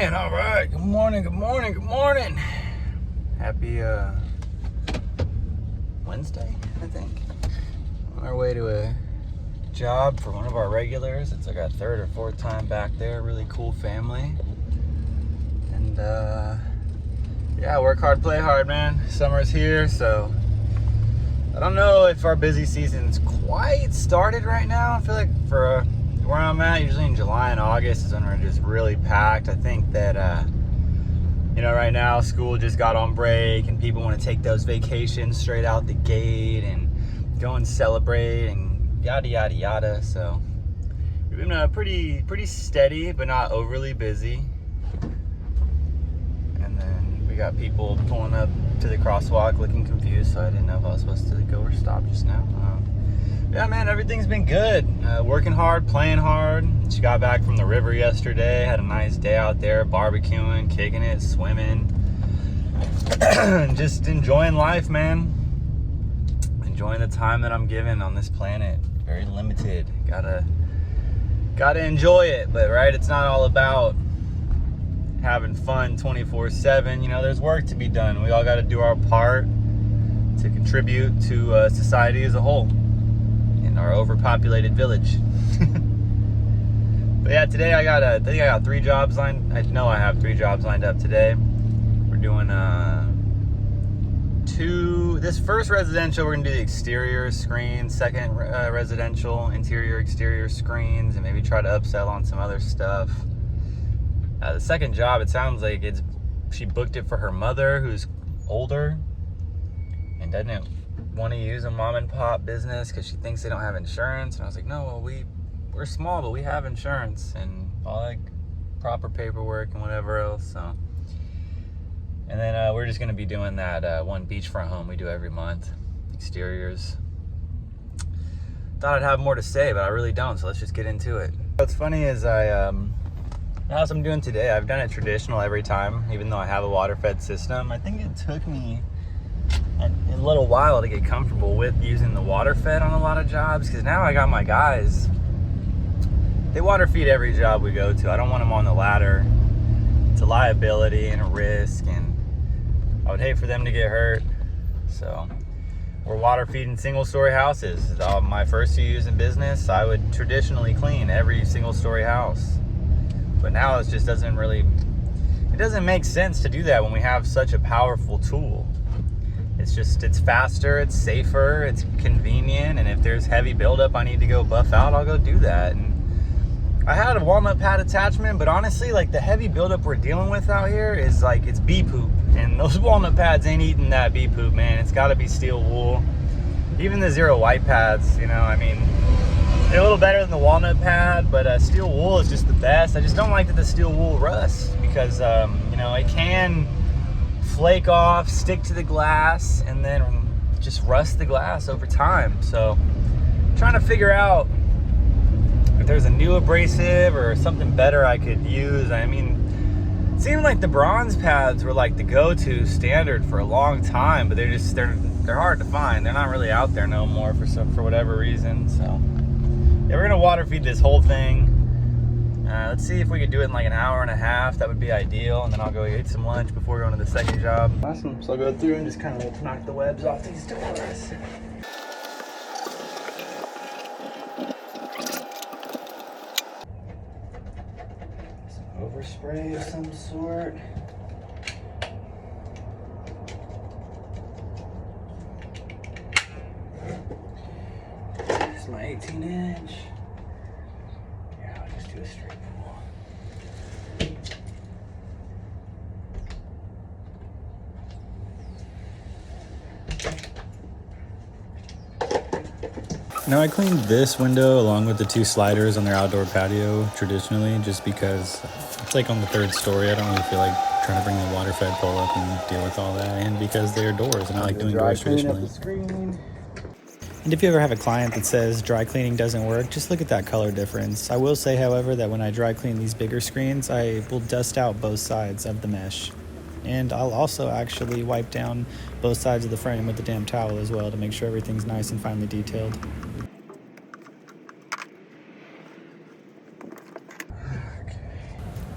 man. All right. Good morning. Good morning. Good morning. Happy Wednesday, I think. On our way to a job for one of our regulars. It's like our third or fourth time back there. Really cool family. And yeah, work hard, play hard, man. Summer's here, so I don't know if our busy season's quite started right now. I feel like for where I'm at, usually in July and August is when we're just really packed. I think that, right now school just got on break and people want to take those vacations straight out the gate and go and celebrate and yada, yada, yada. So we've been pretty steady, but not overly busy. And then we got people pulling up to the crosswalk looking confused, so I didn't know if I was supposed to go or stop just now. Yeah, man, everything's been good. Working hard, playing hard. Just got back from the river yesterday. Had a nice day out there, barbecuing, kicking it, swimming. Just enjoying life, man. Enjoying the time that I'm given on this planet. Very limited. Gotta enjoy it, but right, it's not all about having fun 24/7. There's work to be done. We all got to do our part to contribute to society as a whole in our overpopulated village. But yeah, today I think I got 3 jobs lined. I know I have 3 jobs lined up today. We're doing 2. This first residential, we're gonna do the exterior screens. Second residential, interior, exterior screens, and maybe try to upsell on some other stuff. The second job, it sounds like she booked it for her mother, who's older and doesn't want to use a mom and pop business because she thinks they don't have insurance. And I was like, no, well, we're small, but we have insurance and all like proper paperwork and whatever else. So, and then we're just going to be doing that one beachfront home we do every month, exteriors. Thought I'd have more to say, but I really don't. So let's just get into it. What's funny is as I'm doing today, I've done it traditional every time, even though I have a water-fed system. I think it took me a little while to get comfortable with using the water-fed on a lot of jobs, because now I got my guys. They water feed every job we go to. I don't want them on the ladder. It's a liability and a risk, and I would hate for them to get hurt. So we're water feeding single-story houses. It's all my first few years in business. I would traditionally clean every single-story house. But now it just doesn't make sense to do that when we have such a powerful tool. It's faster, it's safer, it's convenient, and if there's heavy buildup I need to go buff out, I'll go do that. And I had a walnut pad attachment, but honestly, like the heavy buildup we're dealing with out here is like, it's bee poop. And those walnut pads ain't eating that bee poop, man. It's gotta be steel wool. Even the zero white pads, they're a little better than the walnut pad, but steel wool is just the best. I just don't like that the steel wool rusts because, it can flake off, stick to the glass, and then just rust the glass over time. So I'm trying to figure out if there's a new abrasive or something better I could use. It seemed like the bronze pads were like the go-to standard for a long time, but they're hard to find. They're not really out there no more for whatever reason. So yeah, we're gonna water feed this whole thing. Let's see if we could do it in like an hour and a half. That would be ideal, and then I'll go eat some lunch before going to the second job. Awesome. So I'll go through and just kind of knock the webs off these doors. Some overspray of some sort. This is my 18-inch. Yeah, I'll just do a straight pull. Now I cleaned this window along with the 2 sliders on their outdoor patio traditionally, just because it's like on the 3rd story. I don't really feel like trying to bring the water fed pole up and deal with all that, and because they're doors and I like doing doors traditionally. And if you ever have a client that says dry cleaning doesn't work, just look at that color difference. I will say, however, that when I dry clean these bigger screens, I will dust out both sides of the mesh. And I'll also actually wipe down both sides of the frame with the damn towel as well to make sure everything's nice and finely detailed.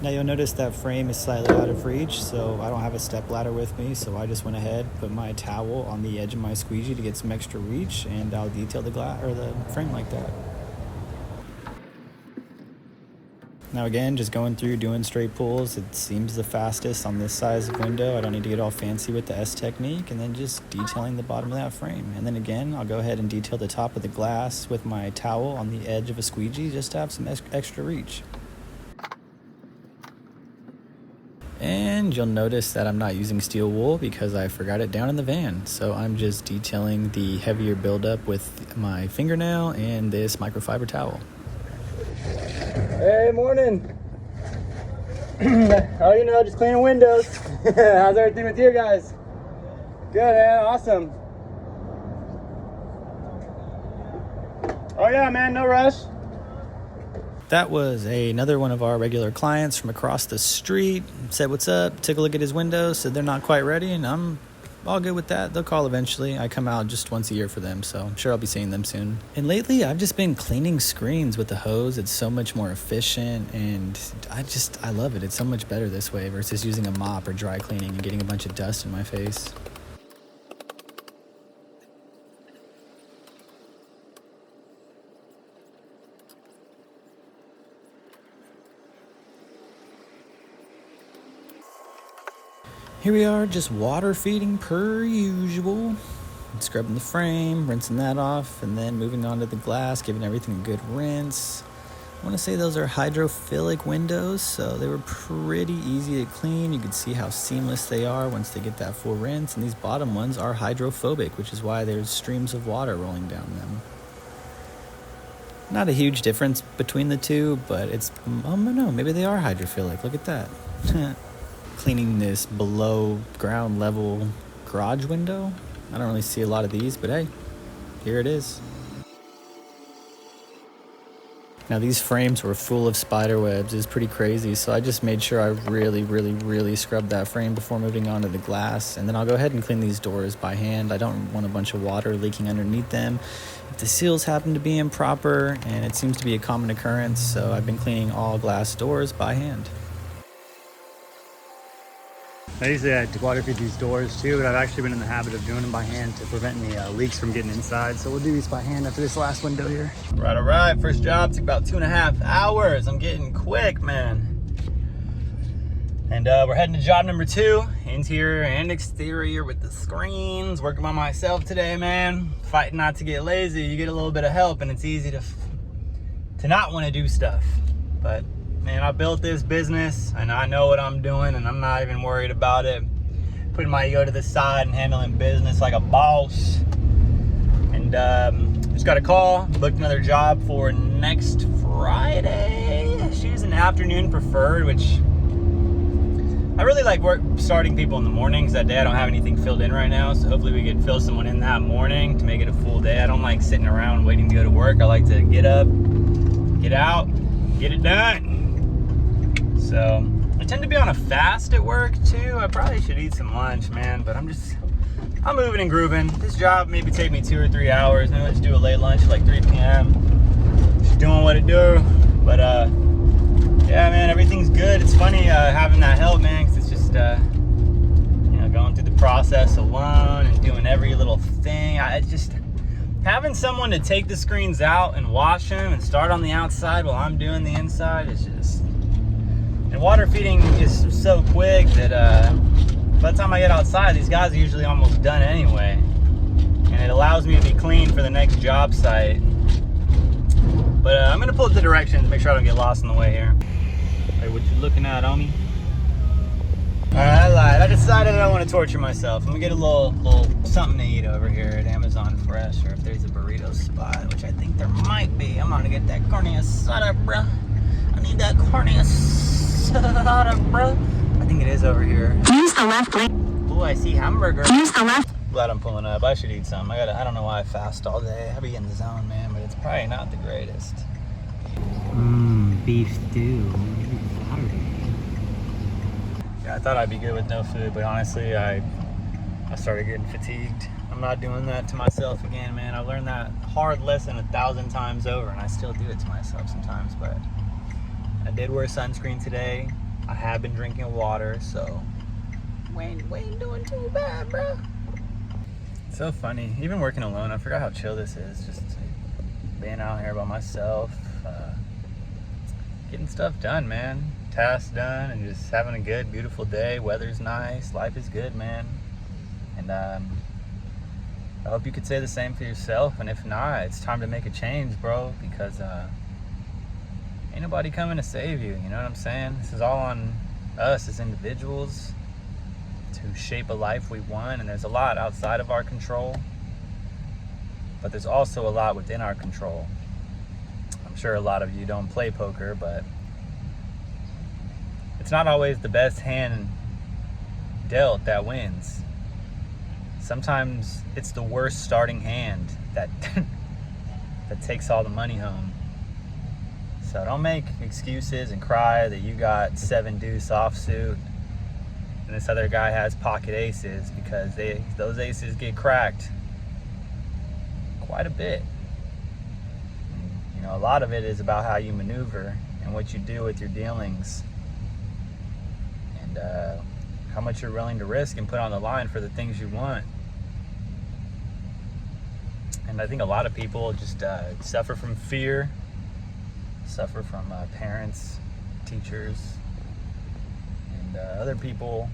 Now you'll notice that frame is slightly out of reach, so I don't have a step ladder with me, so I just went ahead, put my towel on the edge of my squeegee to get some extra reach, and I'll detail the glass or the frame like that. Now again, just going through doing straight pulls, it seems the fastest on this size of window. I don't need to get all fancy with the S technique, and then just detailing the bottom of that frame. And then again, I'll go ahead and detail the top of the glass with my towel on the edge of a squeegee just to have some extra reach. And you'll notice that I'm not using steel wool because I forgot it down in the van. So I'm just detailing the heavier buildup with my fingernail and this microfiber towel. Hey, morning. Oh, you know, just cleaning windows. How's everything with you guys? Good, man. Awesome. Oh yeah, man, no rush. That was another one of our regular clients from across the street. Said what's up, took a look at his windows, said they're not quite ready, and I'm all good with that. They'll call eventually. I come out just once a year for them, so I'm sure I'll be seeing them soon. And lately, I've just been cleaning screens with the hose. It's so much more efficient, and I love it. It's so much better this way versus using a mop or dry cleaning and getting a bunch of dust in my face. Here we are, just water feeding per usual. Scrubbing the frame, rinsing that off, and then moving on to the glass, giving everything a good rinse. I want to say those are hydrophilic windows, so they were pretty easy to clean. You can see how seamless they are once they get that full rinse. And these bottom ones are hydrophobic, which is why there's streams of water rolling down them. Not a huge difference between the two, but it's, oh no, maybe they are hydrophilic. Look at that. Cleaning this below ground level garage window. I don't really see a lot of these, but hey, here it is. Now these frames were full of spider webs. It's pretty crazy, so I just made sure I really scrubbed that frame before moving on to the glass. And then I'll go ahead and clean these doors by hand. I don't want a bunch of water leaking underneath them. If the seals happen to be improper, and it seems to be a common occurrence, so I've been cleaning all glass doors by hand. I usually water feed these doors too, but I've actually been in the habit of doing them by hand to prevent any leaks from getting inside. So we'll do these by hand after this last window here. All right. First job took about 2.5 hours. I'm getting quick, man. And we're heading to job number 2, interior and exterior with the screens. Working by myself today, man. Fighting not to get lazy. You get a little bit of help and it's easy to not want to do stuff. But man, I built this business and I know what I'm doing and I'm not even worried about it. Putting my ego to the side and handling business like a boss. And just got a call, booked another job for next Friday. She's an afternoon preferred, which I really like starting people in the mornings. That day I don't have anything filled in right now, so hopefully we could fill someone in that morning to make it a full day. I don't like sitting around waiting to go to work. I like to get up, get out, get it done. So I tend to be on a fast at work too. I probably should eat some lunch, man, but I'm moving and grooving. This job maybe take me 2 or 3 hours. Maybe let's do a late lunch at like 3 p.m. Just doing what it do. But yeah, man, everything's good. It's funny having that help, man, because it's just going through the process alone and doing every little thing. Having someone to take the screens out and wash them and start on the outside while I'm doing the inside is just. And water feeding is so quick that by the time I get outside, these guys are usually almost done anyway. And it allows me to be clean for the next job site. But I'm gonna pull up the directions, make sure I don't get lost on the way here. Hey, what you looking at, homie? All right, I lied. I decided I don't want to torture myself. I'm gonna get a little something to eat over here at Amazon Fresh, or if there's a burrito spot, which I think there might be. I'm gonna get that carne asada, bruh. I need that carne asada, bruh. I think it is over here. Use the left lane. Oh, I see hamburger. Use the left. Glad I'm pulling up. I should eat some. I don't know why I fast all day. I be in the zone, man, but it's probably not the greatest. Beef stew. Yeah, I thought I'd be good with no food, but honestly, I started getting fatigued. I'm not doing that to myself again, man. I learned that hard lesson 1,000 times over, and I still do it to myself sometimes, but I did wear sunscreen today. I have been drinking water, so we ain't doing too bad, bro. It's so funny. Even working alone, I forgot how chill this is. Just being out here by myself, getting stuff done, man. Tasks done, and just having a good, beautiful day. Weather's nice. Life is good, man. And I hope you could say the same for yourself. And if not, it's time to make a change, bro. Because ain't nobody coming to save you. You know what I'm saying? This is all on us as individuals to shape a life we want. And there's a lot outside of our control, but there's also a lot within our control. I'm sure a lot of you don't play poker, but it's not always the best hand dealt that wins. Sometimes it's the worst starting hand that that takes all the money home. So don't make excuses and cry that you got 7 deuce offsuit and this other guy has pocket aces, because those aces get cracked quite a bit. You know, a lot of it is about how you maneuver and what you do with your dealings, and how much you're willing to risk and put on the line for the things you want. And I think a lot of people just suffer from fear, suffer from parents, teachers, and other people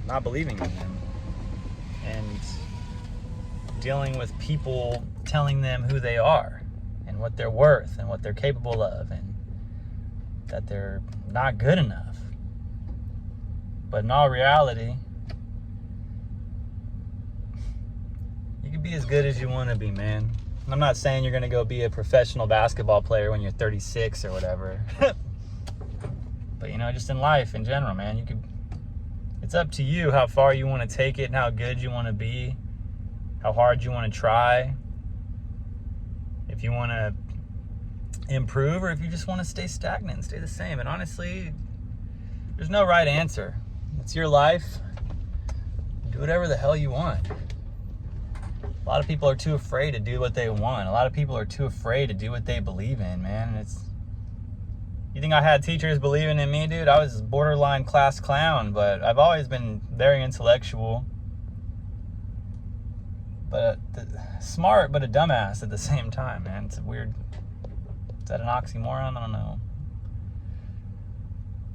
not believing in them, and dealing with people telling them who they are and what they're worth and what they're capable of, and that they're not good enough. But in all reality, you can be as good as you want to be, man. I'm not saying you're going to go be a professional basketball player when you're 36 or whatever. But, you know, just in life in general, man, it's up to you how far you want to take it and how good you want to be, how hard you want to try. If you want to improve, or if you just want to stay stagnant and stay the same. And honestly, there's no right answer. It's your life. Do whatever the hell you want. A lot of people are too afraid to do what they want. A lot of people are too afraid to do what they believe in, man. You think I had teachers believing in me, dude? I was borderline class clown, but I've always been very intellectual. But smart, but a dumbass at the same time, man. It's weird. Is that an oxymoron? I don't know.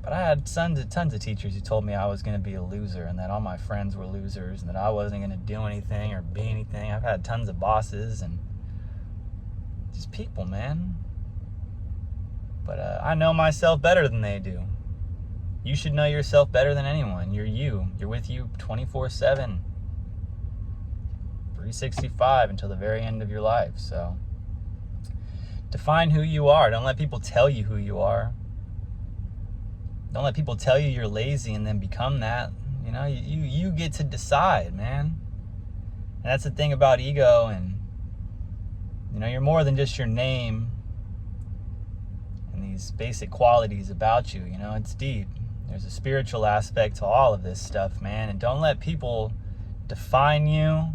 But I had tons of teachers who told me I was going to be a loser, and that all my friends were losers, and that I wasn't going to do anything or be anything. I've had tons of bosses and just people, man. But I know myself better than they do. You should know yourself better than anyone. You're you. You're with you 24/7. 365 until the very end of your life. So define who you are. Don't let people tell you who you are. Don't let people tell you you're lazy and then become that. You know, you get to decide, man. And that's the thing about ego. And you know, you're more than just your name and these basic qualities about you. You know, it's deep. There's a spiritual aspect to all of this stuff, man. And don't let people define you.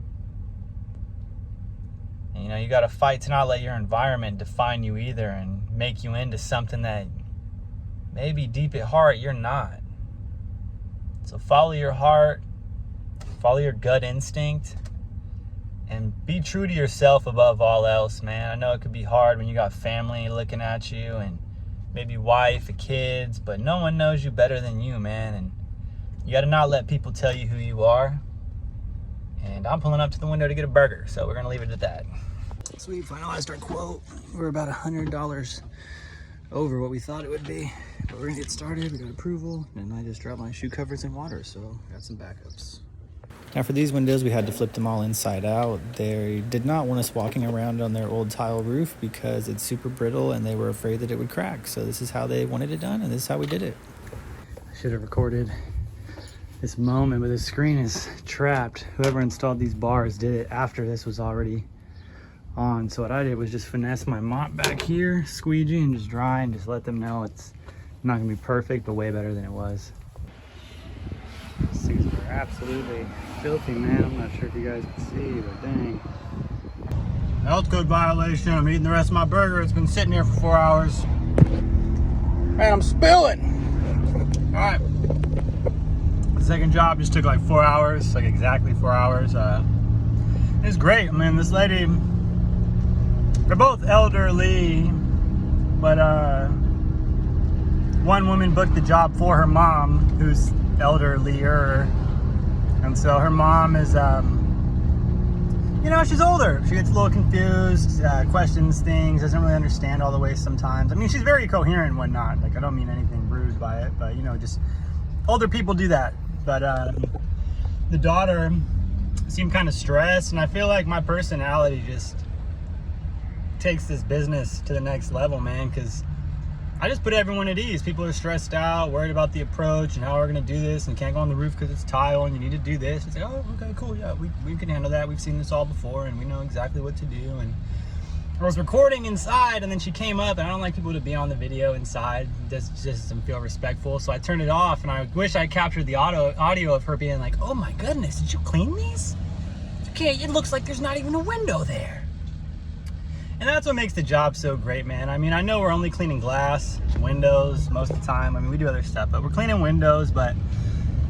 And, you know, you got to fight to not let your environment define you either and make you into something that maybe deep at heart you're not. So follow your heart, follow your gut instinct, and be true to yourself above all else, man. I know it could be hard when you got family looking at you and maybe wife and kids, but no one knows you better than you, man. And you got to not let people tell you who you are. And I'm pulling up to the window to get a burger, so we're going to leave it at that. So we finalized our quote. We're about $100 over what we thought it would be. But we're going to get started. We got approval. And I just dropped my shoe covers in water, so got some backups. Now for these windows, we had to flip them all inside out. They did not want us walking around on their old tile roof because it's super brittle and they were afraid that it would crack. So this is how they wanted it done, and this is how we did it. I should have recorded this moment, but the screen is trapped. Whoever installed these bars did it after this was already on. So what I did was just finesse my mop back here, squeegee, and just dry, and just let them know it's not gonna be perfect, but way better than it was. These things are absolutely filthy, man. I'm not sure if you guys can see, but dang. Health code violation. I'm eating the rest of my burger. It's been sitting here for 4 hours. Man, I'm spilling. Alright. The second job just took like 4 hours, like exactly 4 hours. It was great. I mean, this lady, they're both elderly, but one woman booked the job for her mom, who's elderlier. And so her mom is, you know, she's older. She gets a little confused, questions things, doesn't really understand all the way sometimes. I mean, she's very coherent and whatnot. Like, I don't mean anything rude by it, but, you know, just older people do that. But the daughter seemed kind of stressed, and I feel like my personality just takes this business to the next level, man, because I just put everyone at ease. People are stressed out, worried about the approach and how we're going to do this, and can't go on the roof because it's tile and you need to do this. It's like, oh, okay, cool, yeah, we can handle that. We've seen this all before and we know exactly what to do. And I was recording inside, and then she came up, and I don't like people to be on the video inside. It just doesn't feel respectful, so I turned it off, and I wish I captured the audio of her being like, oh my goodness, did you clean these? Okay, it looks like there's not even a window there. And that's what makes the job so great, man. I mean, I know we're only cleaning glass, windows most of the time. I mean, we do other stuff, but we're cleaning windows. But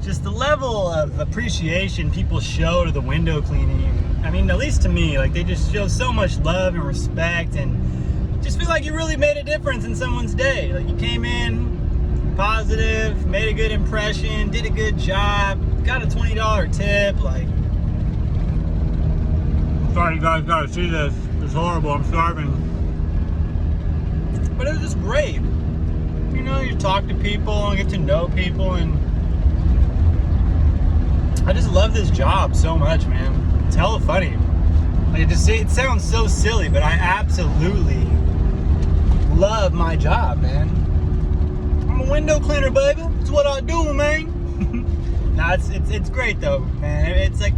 just the level of appreciation people show to the window cleaning, I mean, at least to me, like, they just show so much love and respect, and just feel like you really made a difference in someone's day. Like, you came in positive, made a good impression, did a good job, got a $20 tip. Like, sorry you guys gotta see this. It's horrible, I'm starving. But it was just great. You know, you talk to people and get to know people, and I just love this job so much, man. It's hella funny. Like, it sounds so silly, but I absolutely love my job, man. I'm a window cleaner, baby. It's what I do, man. Nah, it's great though, man. It's like,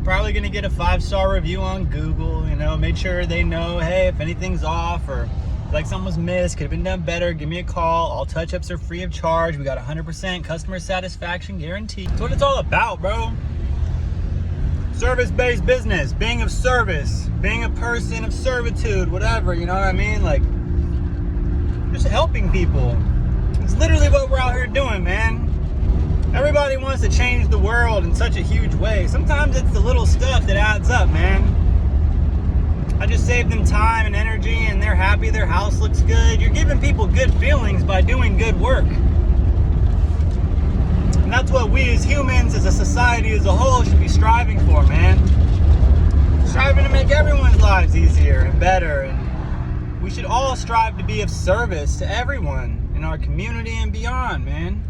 probably gonna get a 5-star review on Google, you know, make sure they know, hey, if anything's off or like something was missed, could have been done better, give me a call. All touch-ups are free of charge. We got 100% customer satisfaction guarantee. That's what it's all about, bro. Service-based business, being of service, being a person of servitude, whatever, you know what I mean? Like, just helping people. It's literally what we're out here doing, man. Everybody wants to change the world in such a huge way. Sometimes it's the little stuff that adds up, man. I just saved them time and energy, and they're happy, their house looks good. You're giving people good feelings by doing good work. And that's what we as humans, as a society as a whole, should be striving for, man. Striving to make everyone's lives easier and better. And we should all strive to be of service to everyone in our community and beyond, man.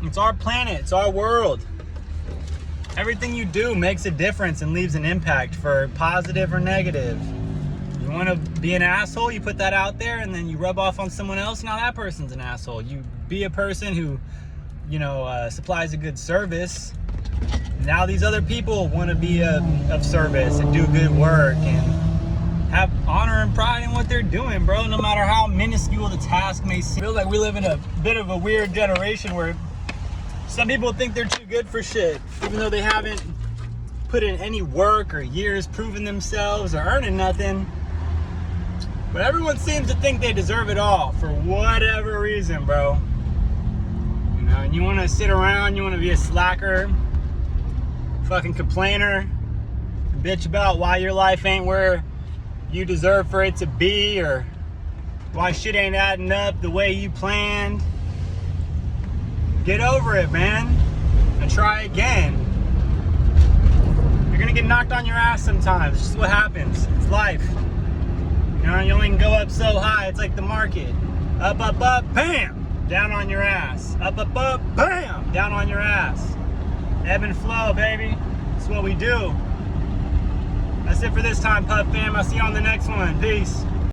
It's our planet, it's our world. Everything you do makes a difference and leaves an impact, for positive or negative. You want to be an asshole, you put that out there, and then you rub off on someone else, now that person's an asshole. You be a person who, you know, supplies a good service. Now these other people want to be of service and do good work and have honor and pride in what they're doing, bro, no matter how minuscule the task may seem. I feel like we live in a bit of a weird generation where some people think they're too good for shit, even though they haven't put in any work or years proving themselves or earning nothing. But everyone seems to think they deserve it all for whatever reason, bro. You know, and you want to sit around, you want to be a slacker, fucking complainer, bitch about why your life ain't where you deserve for it to be, or why shit ain't adding up the way you planned. Get over it, man, and try again. You're gonna get knocked on your ass sometimes. It's just what happens. It's life. You know, you only can go up so high. It's like the market. Up, up, up, bam! Down on your ass. Up, up, up, bam! Down on your ass. Ebb and flow, baby. That's what we do. That's it for this time, Puff fam. I'll see you on the next one. Peace.